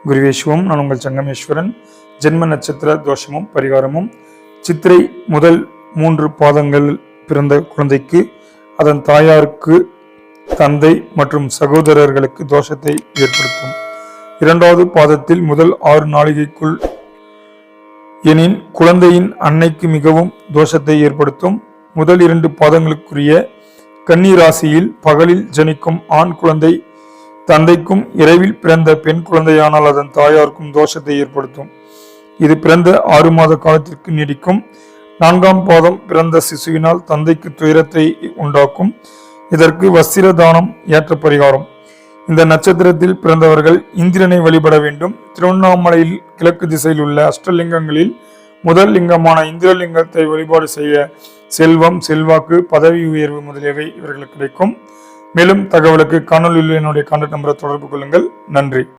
குருவேஸ்வம். நான் உங்கள் சங்கமேஸ்வரன். ஜென்ம நட்சத்திர தோஷமும் பரிகாரமும். சித்திரை முதல் 3 பாதங்கள் பிறந்த குழந்தைக்கு அதன் தாயாருக்கு, தந்தை மற்றும் சகோதரர்களுக்கு தோஷத்தை ஏற்படுத்தும். 2வது பாதத்தில் முதல் 6 நாளிகைக்குள் எனின் குழந்தையின் அன்னைக்கு மிகவும் தோஷத்தை ஏற்படுத்தும். முதல் 2 பாதங்களுக்குரிய கன்னி ராசியில் பகலில் ஜனிக்கும் ஆண் குழந்தை தந்தைக்கும், இரவில் பிறந்த பெண் குழந்தையானால் அதன் தாயாருக்கும் தோஷத்தை ஏற்படுத்தும். இது பிறந்த 6 மாத காலத்திற்கு நீடிக்கும். 4ஆம் பாதம் பிறந்த சிசுவினால் தந்தைக்கு துயரத்தை உண்டாக்கும். இதற்கு வஸ்திர தானம் ஏற்ற பரிகாரம். இந்த நட்சத்திரத்தில் பிறந்தவர்கள் இந்திரனை வழிபட வேண்டும். திருவண்ணாமலையில் கிழக்கு திசையில் உள்ள அஷ்டலிங்கங்களில் முதல் லிங்கமான இந்திரலிங்கத்தை வழிபாடு செய்ய செல்வம், செல்வாக்கு, பதவி உயர்வு முதலியவை இவர்களுக்கு கிடைக்கும். மேலும் தகவலுக்கு காணொலியில் என்னுடைய கான்டாக்ட் நம்பரை தொடர்பு கொள்ளுங்கள். நன்றி.